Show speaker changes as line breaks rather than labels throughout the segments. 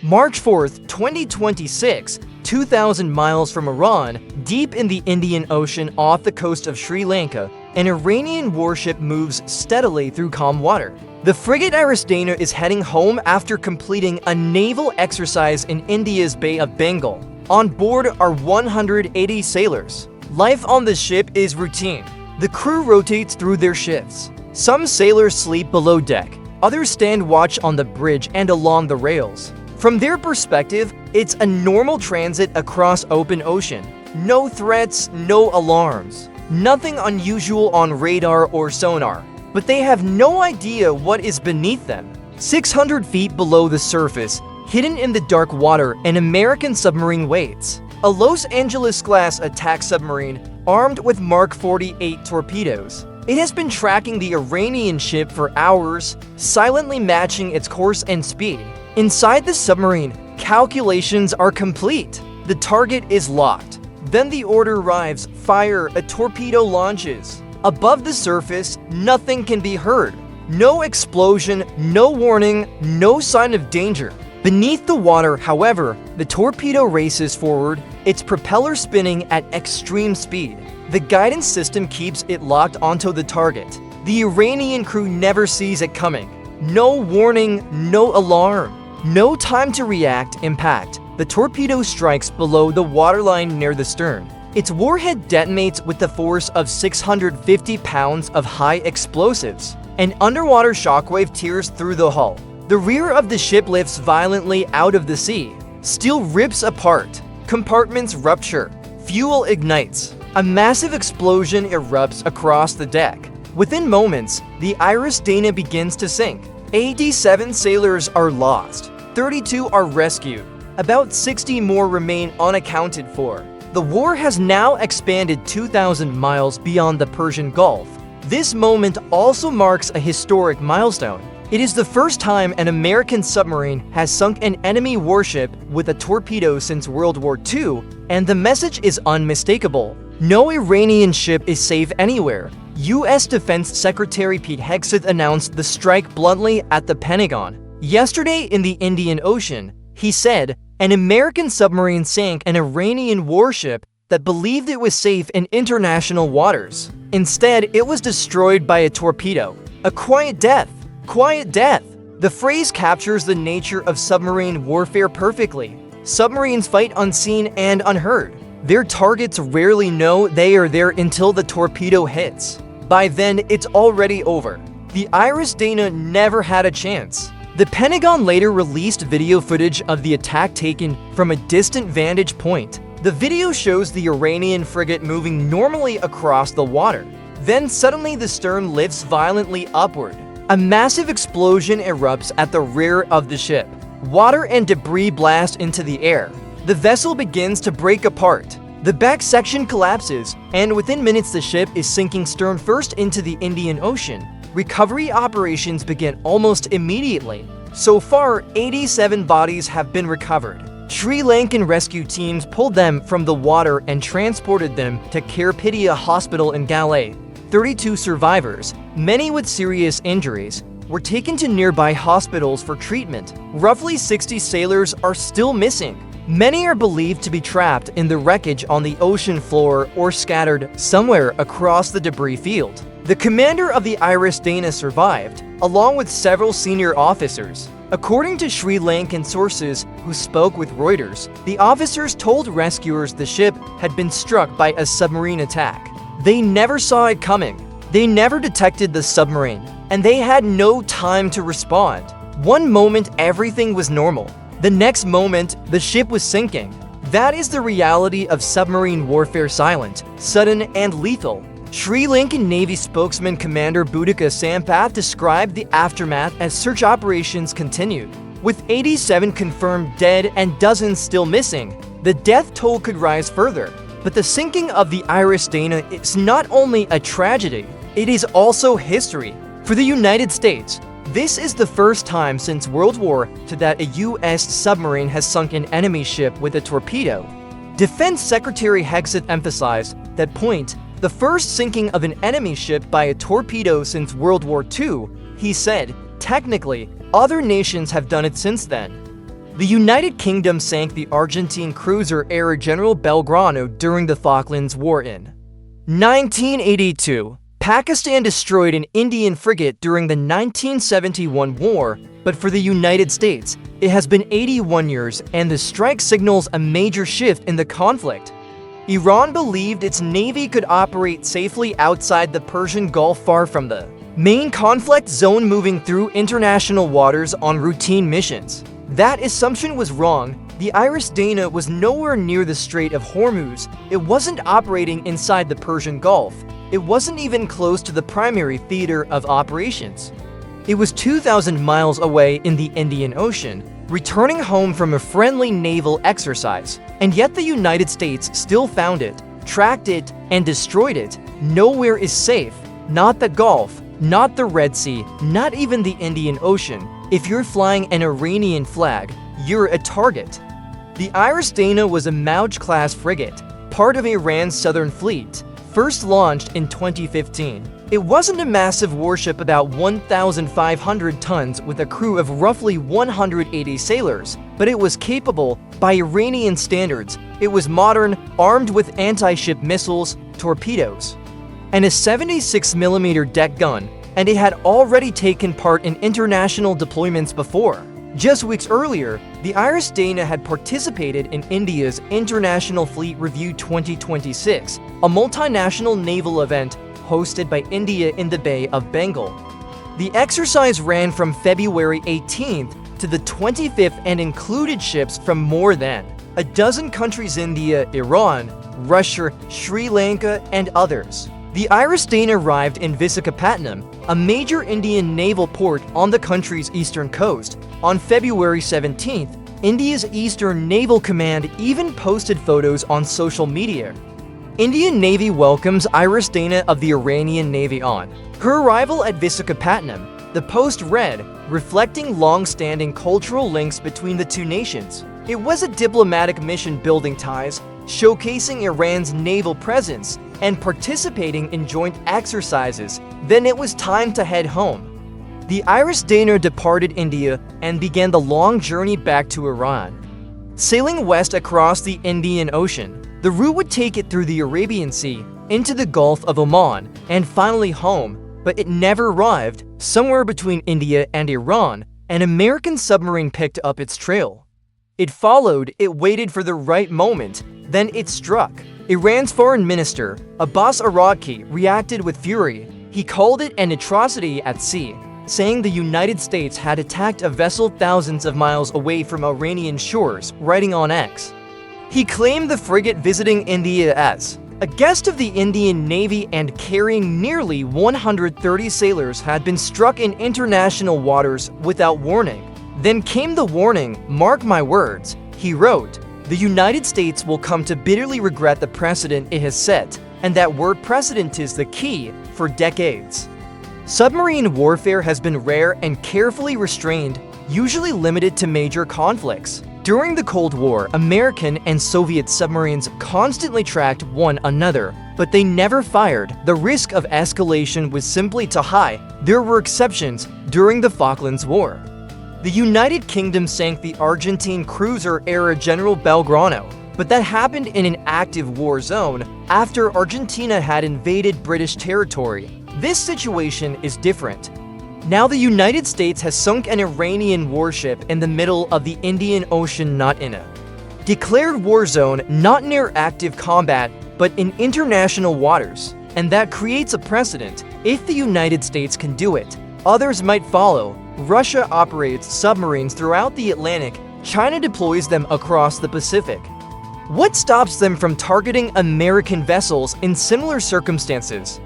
March 4th, 2026, 2,000 miles from Iran, deep in the Indian Ocean off the coast of Sri Lanka, an Iranian warship moves steadily through calm water. The frigate IRIS Dena is heading home after completing a naval exercise in India's Bay of Bengal. On board are 180 sailors. Life on the ship is routine. The crew rotates through their shifts. Some sailors sleep below deck. Others stand watch on the bridge and along the rails. From their perspective, it's a normal transit across open ocean. No threats, no alarms. Nothing unusual on radar or sonar. But they have no idea what is beneath them. 600 feet below the surface, hidden in the dark water, an American submarine waits. A Los Angeles-class attack submarine armed with Mark 48 torpedoes. It has been tracking the Iranian ship for hours, silently matching its course and speed. Inside the submarine, calculations are complete. The target is locked. Then the order arrives, fire, a torpedo launches. Above the surface, nothing can be heard. No explosion, no warning, no sign of danger. Beneath the water, however, the torpedo races forward, its propeller spinning at extreme speed. The guidance system keeps it locked onto the target. The Iranian crew never sees it coming. No warning, no alarm. No time to react, impact. The torpedo strikes below the waterline near the stern. Its warhead detonates with the force of 650 pounds of high explosives. An underwater shockwave tears through the hull. The rear of the ship lifts violently out of the sea. Steel rips apart. Compartments rupture. Fuel ignites. A massive explosion erupts across the deck. Within moments, the IRIS Dena begins to sink. 87 sailors are lost. 32 are rescued. About 60 more remain unaccounted for. The war has now expanded 2,000 miles beyond the Persian Gulf. This moment also marks a historic milestone. It is the first time an American submarine has sunk an enemy warship with a torpedo since World War II, and the message is unmistakable. No Iranian ship is safe anywhere. U.S. Defense Secretary Pete Hegseth announced the strike bluntly at the Pentagon. Yesterday in the Indian Ocean, he said, an American submarine sank an Iranian warship that believed it was safe in international waters. Instead, it was destroyed by a torpedo. A quiet death. Quiet death. The phrase captures the nature of submarine warfare perfectly. Submarines fight unseen and unheard. Their targets rarely know they are there until the torpedo hits. By then, it's already over. The IRIS Dena never had a chance. The Pentagon later released video footage of the attack taken from a distant vantage point. The video shows the Iranian frigate moving normally across the water. Then suddenly the stern lifts violently upward. A massive explosion erupts at the rear of the ship. Water and debris blast into the air. The vessel begins to break apart. The back section collapses, and within minutes the ship is sinking stern first into the Indian Ocean. Recovery operations begin almost immediately. So far, 87 bodies have been recovered. Sri Lankan rescue teams pulled them from the water and transported them to Karpitia Hospital in Galay. 32 survivors, many with serious injuries, were taken to nearby hospitals for treatment. Roughly 60 sailors are still missing. Many are believed to be trapped in the wreckage on the ocean floor or scattered somewhere across the debris field. The commander of the IRIS Dena survived, along with several senior officers. According to Sri Lankan sources who spoke with Reuters, the officers told rescuers the ship had been struck by a submarine attack. They never saw it coming. They never detected the submarine, and they had no time to respond. One moment everything was normal. The next moment, the ship was sinking. That is the reality of submarine warfare: silent, sudden, and lethal. Sri Lankan Navy spokesman Commander Boudica Sampath described the aftermath as search operations continued. With 87 confirmed dead and dozens still missing, the death toll could rise further. But the sinking of the IRIS Dena is not only a tragedy, it is also history. For the United States, this is the first time since World War II that a U.S. submarine has sunk an enemy ship with a torpedo. Defense Secretary Hegseth emphasized that point, the first sinking of an enemy ship by a torpedo since World War II. He said, technically, other nations have done it since then. The United Kingdom sank the Argentine cruiser-era General Belgrano during the Falklands War in 1982. Pakistan destroyed an Indian frigate during the 1971 war, but for the United States, it has been 81 years and the strike signals a major shift in the conflict. Iran believed its navy could operate safely outside the Persian Gulf, far from the main conflict zone, moving through international waters on routine missions. That assumption was wrong. The IRIS Dena was nowhere near the Strait of Hormuz. It wasn't operating inside the Persian Gulf. It wasn't even close to the primary theater of operations. It was 2,000 miles away in the Indian Ocean, returning home from a friendly naval exercise. And yet the United States still found it, tracked it, and destroyed it. Nowhere is safe. Not the Gulf, not the Red Sea, not even the Indian Ocean. If you're flying an Iranian flag, you're a target. The IRIS Dena was a Mauj-class frigate, part of Iran's Southern Fleet, first launched in 2015. It wasn't a massive warship about 1,500 tons with a crew of roughly 180 sailors, but it was capable by Iranian standards. It was modern, armed with anti-ship missiles, torpedoes, and a 76mm deck gun, and it had already taken part in international deployments before. Just weeks earlier, the IRIS Dena had participated in India's International Fleet Review 2026, a multinational naval event hosted by India in the Bay of Bengal. The exercise ran from February 18th to the 25th and included ships from more than a dozen countries: India, Iran, Russia, Sri Lanka, and others. The IRIS Dena arrived in Visakhapatnam, a major Indian naval port on the country's eastern coast, on February 17th. India's Eastern Naval Command even posted photos on social media. Indian Navy welcomes IRIS Dena of the Iranian Navy on her arrival at Visakhapatnam. The post read, reflecting long-standing cultural links between the two nations. It was a diplomatic mission building ties, showcasing Iran's naval presence, and participating in joint exercises. Then it was time to head home. The IRIS Dena departed India and began the long journey back to Iran. Sailing west across the Indian Ocean, the route would take it through the Arabian Sea, into the Gulf of Oman, and finally home. But it never arrived. Somewhere between India and Iran, an American submarine picked up its trail. It followed, it waited for the right moment, then it struck. Iran's foreign minister, Abbas Araghchi, reacted with fury. He called it an atrocity at sea, saying the United States had attacked a vessel thousands of miles away from Iranian shores, writing on X. He claimed the frigate visiting India as a guest of the Indian Navy and carrying nearly 130 sailors had been struck in international waters without warning. Then came the warning, mark my words, he wrote. The United States will come to bitterly regret the precedent it has set, and that word precedent is the key, for decades. Submarine warfare has been rare and carefully restrained, usually limited to major conflicts. During the Cold War, American and Soviet submarines constantly tracked one another, but they never fired. The risk of escalation was simply too high. There were exceptions during the Falklands War. The United Kingdom sank the Argentine cruiser-era General Belgrano, but that happened in an active war zone after Argentina had invaded British territory. This situation is different. Now the United States has sunk an Iranian warship in the middle of the Indian Ocean, not in a declared war zone, not near active combat, but in international waters. And that creates a precedent. If the United States can do it, others might follow. Russia operates submarines throughout the Atlantic. China deploys them across the Pacific. What stops them from targeting American vessels in similar circumstances?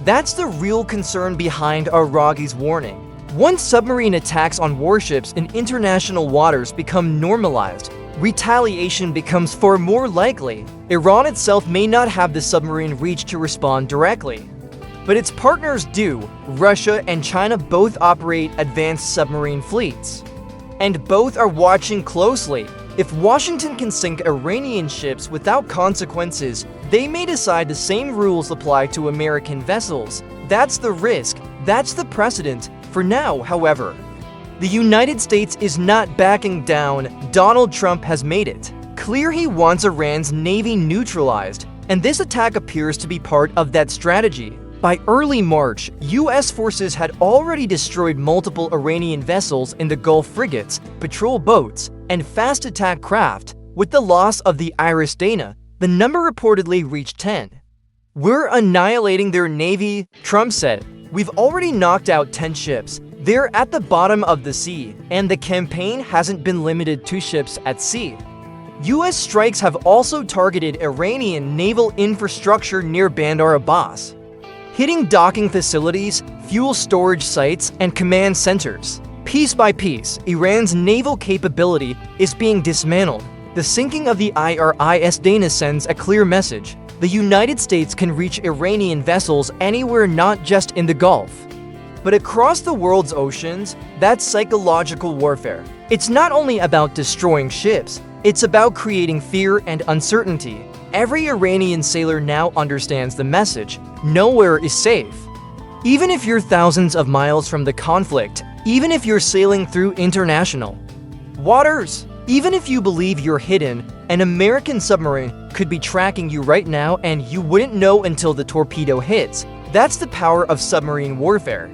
That's the real concern behind Araghchi's warning. Once submarine attacks on warships in international waters become normalized, retaliation becomes far more likely. Iran itself may not have the submarine reach to respond directly, but its partners do. Russia and China both operate advanced submarine fleets, and both are watching closely. If Washington can sink Iranian ships without consequences, they may decide the same rules apply to American vessels. That's the risk, that's the precedent. For now, however, The United States is not backing down. Donald Trump has made it clear he wants Iran's navy neutralized, and this attack appears to be part of that strategy. By early March, U.S. forces had already destroyed multiple Iranian vessels in the Gulf frigates, patrol boats, and fast attack craft. With the loss of the IRIS Dena, the number reportedly reached 10. "We're annihilating their navy," Trump said. "We've already knocked out 10 ships. They're at the bottom of the sea, and the campaign hasn't been limited to ships at sea." U.S. strikes have also targeted Iranian naval infrastructure near Bandar Abbas, hitting docking facilities, fuel storage sites, and command centers. Piece by piece, Iran's naval capability is being dismantled. The sinking of the IRIS Dena sends a clear message. The United States can reach Iranian vessels anywhere, not just in the Gulf, but across the world's oceans. That's psychological warfare. It's not only about destroying ships, it's about creating fear and uncertainty. Every Iranian sailor now understands the message: nowhere is safe. Even if you're thousands of miles from the conflict, even if you're sailing through international waters, even if you believe you're hidden, an American submarine could be tracking you right now and you wouldn't know until the torpedo hits. That's the power of submarine warfare.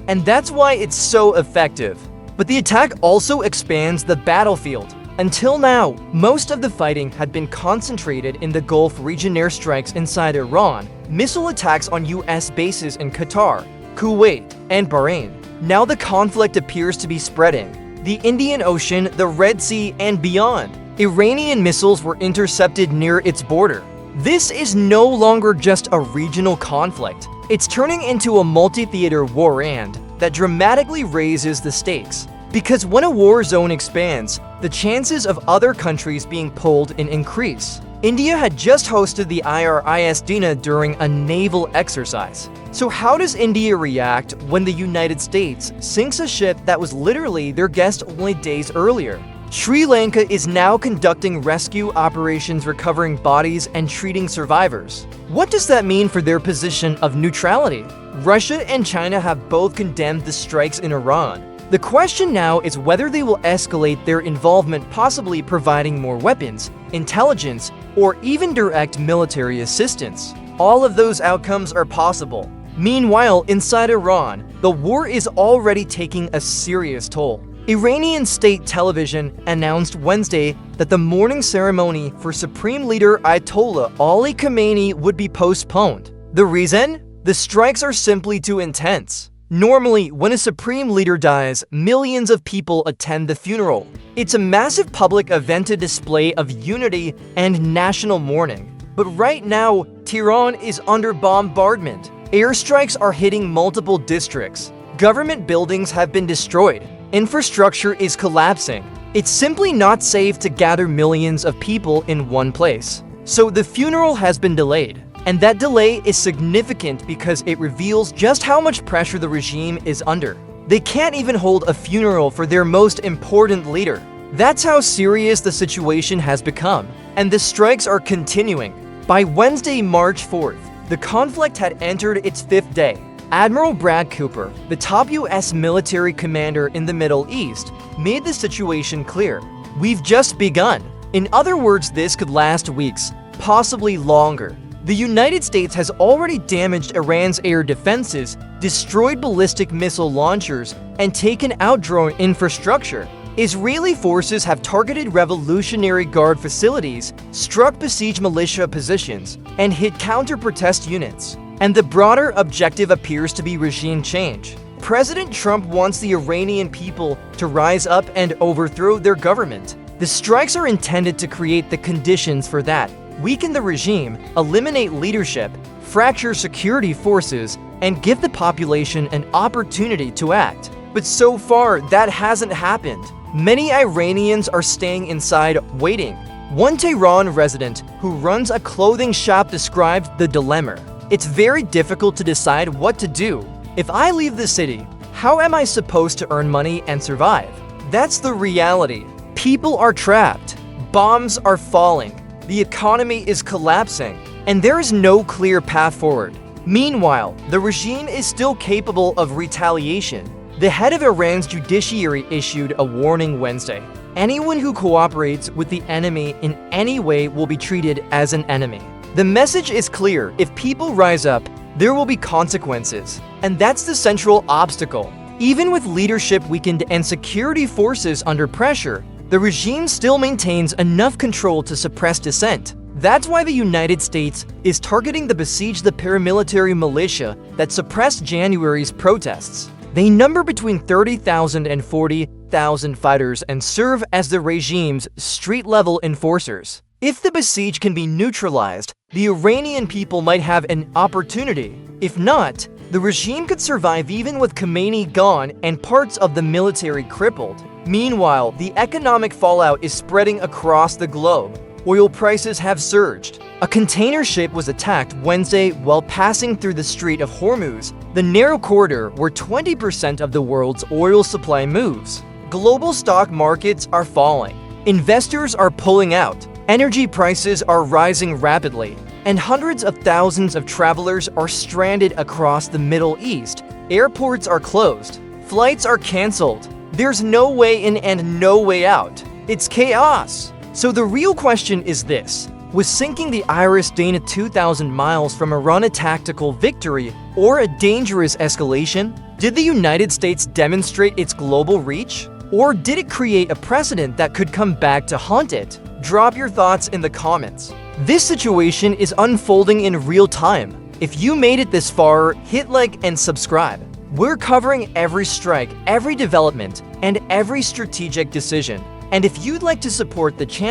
And that's why it's so effective. But the attack also expands the battlefield. Until now, most of the fighting had been concentrated in the Gulf region. Airstrikes inside Iran, missile attacks on U.S. bases in Qatar, Kuwait, and Bahrain. Now the conflict appears to be spreading. The Indian Ocean, the Red Sea, and beyond. Iranian missiles were intercepted near its border. This is no longer just a regional conflict. It's turning into a multi-theater war, and that dramatically raises the stakes. Because when a war zone expands, the chances of other countries being pulled in increase. India had just hosted the IRIS Dena during a naval exercise. So how does India react when the United States sinks a ship that was literally their guest only days earlier? Sri Lanka is now conducting rescue operations, recovering bodies and treating survivors. What does that mean for their position of neutrality? Russia and China have both condemned the strikes in Iran. The question now is whether they will escalate their involvement, possibly providing more weapons, intelligence, or even direct military assistance. All of those outcomes are possible. Meanwhile, inside Iran, the war is already taking a serious toll. Iranian state television announced Wednesday that the mourning ceremony for Supreme Leader Ayatollah Ali Khamenei would be postponed. The reason? The strikes are simply too intense. Normally, when a supreme leader dies, millions of people attend the funeral. It's a massive public event, a display of unity and national mourning. But right now, Tehran is under bombardment. Airstrikes are hitting multiple districts. Government buildings have been destroyed. Infrastructure is collapsing. It's simply not safe to gather millions of people in one place. So the funeral has been delayed. And that delay is significant because it reveals just how much pressure the regime is under. They can't even hold a funeral for their most important leader. That's how serious the situation has become. And the strikes are continuing. By Wednesday, March 4th, the conflict had entered its 5th day. Admiral Brad Cooper, the top U.S. military commander in the Middle East, made the situation clear. "We've just begun." In other words, this could last weeks, possibly longer. The United States has already damaged Iran's air defenses, destroyed ballistic missile launchers, and taken out drone infrastructure. Israeli forces have targeted Revolutionary Guard facilities, struck besieged militia positions, and hit counter-protest units. And the broader objective appears to be regime change. President Trump wants the Iranian people to rise up and overthrow their government. The strikes are intended to create the conditions for that. Weaken the regime, eliminate leadership, fracture security forces, and give the population an opportunity to act. But so far, that hasn't happened. Many Iranians are staying inside, waiting. One Tehran resident who runs a clothing shop described the dilemma. "It's very difficult to decide what to do. If I leave the city, how am I supposed to earn money and survive?" That's the reality. People are trapped. Bombs are falling. The economy is collapsing, and there is no clear path forward. Meanwhile, the regime is still capable of retaliation. The head of Iran's judiciary issued a warning Wednesday. Anyone who cooperates with the enemy in any way will be treated as an enemy. The message is clear: if people rise up, there will be consequences. And that's the central obstacle. Even with leadership weakened and security forces under pressure, the regime still maintains enough control to suppress dissent. That's why the United States is targeting the paramilitary militia that suppressed January's protests. They number between 30,000 and 40,000 fighters and serve as the regime's street-level enforcers. If the besieged can be neutralized, the Iranian people might have an opportunity. If not, the regime could survive even with Khamenei gone and parts of the military crippled. Meanwhile, the economic fallout is spreading across the globe. Oil prices have surged. A container ship was attacked Wednesday while passing through the Strait of Hormuz, the narrow corridor where 20% of the world's oil supply moves. Global stock markets are falling. Investors are pulling out. Energy prices are rising rapidly, and hundreds of thousands of travelers are stranded across the Middle East. Airports are closed. Flights are canceled. There's no way in and no way out. It's chaos. So the real question is this: was sinking the IRIS Dena 2,000 miles from Iran a tactical victory or a dangerous escalation? Did the United States demonstrate its global reach? Or did it create a precedent that could come back to haunt it? Drop your thoughts in the comments. This situation is unfolding in real time. If you made it this far, hit like and subscribe. We're covering every strike, every development, and every strategic decision. And if you'd like to support the channel,